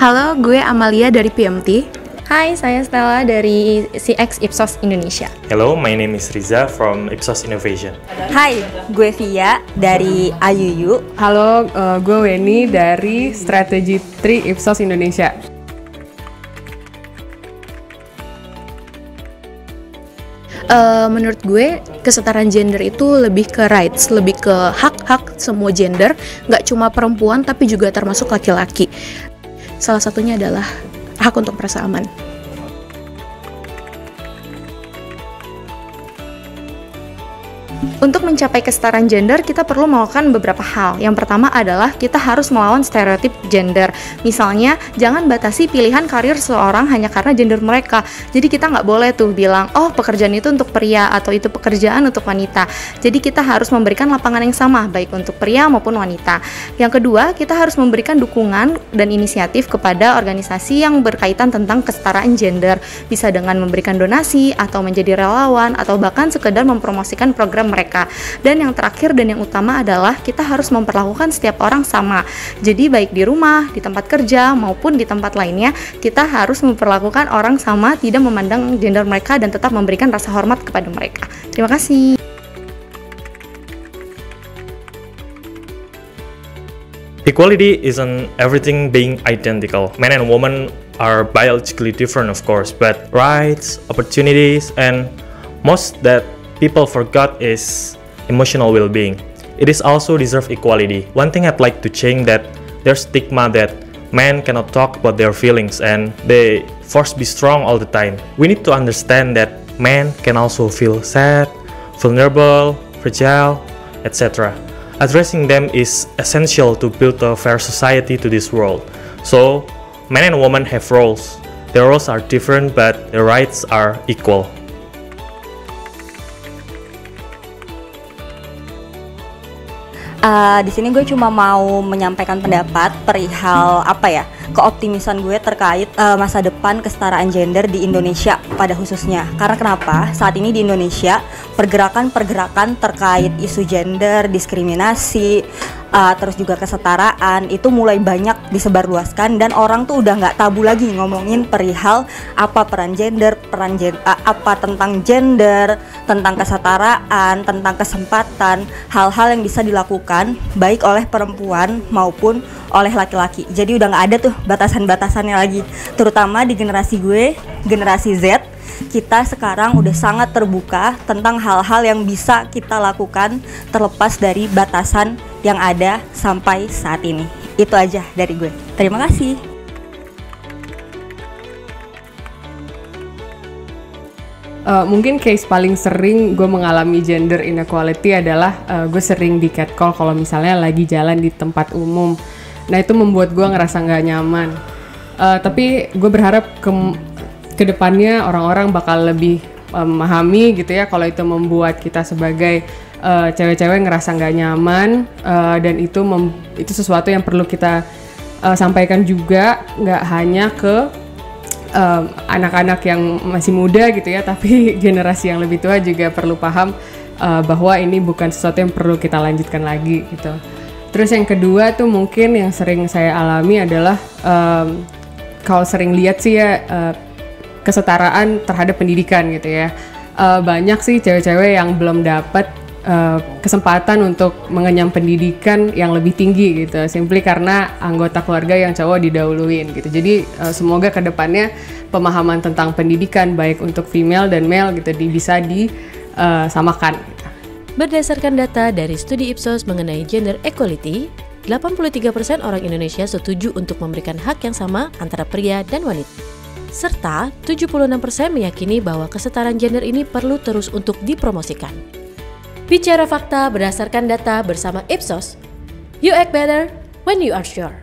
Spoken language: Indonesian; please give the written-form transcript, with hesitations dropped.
Halo, gue Amalia dari PMT. Hai, saya Stella dari CX Ipsos Indonesia. Hello, my name is Riza from Ipsos Innovation. Hai, gue Via dari Ayuyu. Halo, gue Weni dari Strategi 3 Ipsos Indonesia. Menurut gue, kesetaraan gender itu lebih ke rights, lebih ke hak-hak semua gender, nggak cuma perempuan tapi juga termasuk laki-laki. Salah satunya adalah hak untuk merasa aman. Untuk mencapai kesetaraan gender, kita perlu melakukan beberapa hal. Yang pertama adalah kita harus melawan stereotip gender. Misalnya, jangan batasi pilihan karir seseorang hanya karena gender mereka. Jadi kita nggak boleh tuh bilang, oh pekerjaan itu untuk pria atau itu pekerjaan untuk wanita. Jadi kita harus memberikan lapangan yang sama, baik untuk pria maupun wanita. Yang kedua, kita harus memberikan dukungan dan inisiatif kepada organisasi yang berkaitan tentang kesetaraan gender. Bisa dengan memberikan donasi, atau menjadi relawan, atau bahkan sekedar mempromosikan program mereka. Dan yang terakhir dan yang utama adalah kita harus memperlakukan setiap orang sama. Jadi baik di rumah, di tempat kerja, maupun di tempat lainnya, kita harus memperlakukan orang sama, tidak memandang gender mereka dan tetap memberikan rasa hormat kepada mereka. Terima kasih. Equality isn't everything being identical. Men and women are biologically different, of course, but rights, opportunities, and most that people forgot is emotional well-being. It is also deserve equality. One thing I'd like to change that there's stigma that men cannot talk about their feelings and they forced be strong all the time. We need to understand that men can also feel sad, vulnerable, fragile, etc. Addressing them is essential to build a fair society to this world. So, men and women have roles. Their roles are different but their rights are equal. Di sini gue cuma mau menyampaikan pendapat perihal keoptimisan gue terkait masa depan kesetaraan gender di Indonesia pada khususnya. Karena kenapa? Saat ini di Indonesia pergerakan-pergerakan terkait isu gender, diskriminasi, terus juga kesetaraan itu mulai banyak disebarluaskan dan orang tuh udah nggak tabu lagi ngomongin perihal apa peran gender, apa tentang gender, tentang kesetaraan, tentang kesempatan, hal-hal yang bisa dilakukan baik oleh perempuan maupun oleh laki-laki. Jadi udah nggak ada tuh batasan-batasannya lagi. Terutama di generasi gue, generasi Z, kita sekarang udah sangat terbuka tentang hal-hal yang bisa kita lakukan terlepas dari batasan yang ada sampai saat ini. Itu aja dari gue. Terima kasih. Mungkin case paling sering gue mengalami gender inequality adalah gue sering di catcall kalau misalnya lagi jalan di tempat umum. Nah itu membuat gue ngerasa nggak nyaman. Tapi gue berharap ke depannya orang-orang bakal lebih memahami gitu ya kalau itu membuat kita sebagai cewek-cewek ngerasa nggak nyaman, dan itu sesuatu yang perlu kita sampaikan juga, nggak hanya ke anak-anak yang masih muda gitu ya, tapi generasi yang lebih tua juga perlu paham bahwa ini bukan sesuatu yang perlu kita lanjutkan lagi gitu. Terus yang kedua tuh mungkin yang sering saya alami adalah kalau sering lihat sih ya kesetaraan terhadap pendidikan gitu ya. Banyak sih cewek-cewek yang belum dapat kesempatan untuk mengenyam pendidikan yang lebih tinggi gitu, simply karena anggota keluarga yang cowok didahuluin gitu. Jadi semoga kedepannya pemahaman tentang pendidikan baik untuk female dan male gitu bisa disamakan gitu. Berdasarkan data dari studi Ipsos mengenai gender equality, 83% orang Indonesia setuju untuk memberikan hak yang sama antara pria dan wanita. Serta 76% meyakini bahwa kesetaraan gender ini perlu terus untuk dipromosikan. Bicara fakta berdasarkan data bersama Ipsos. You act better when you are sure.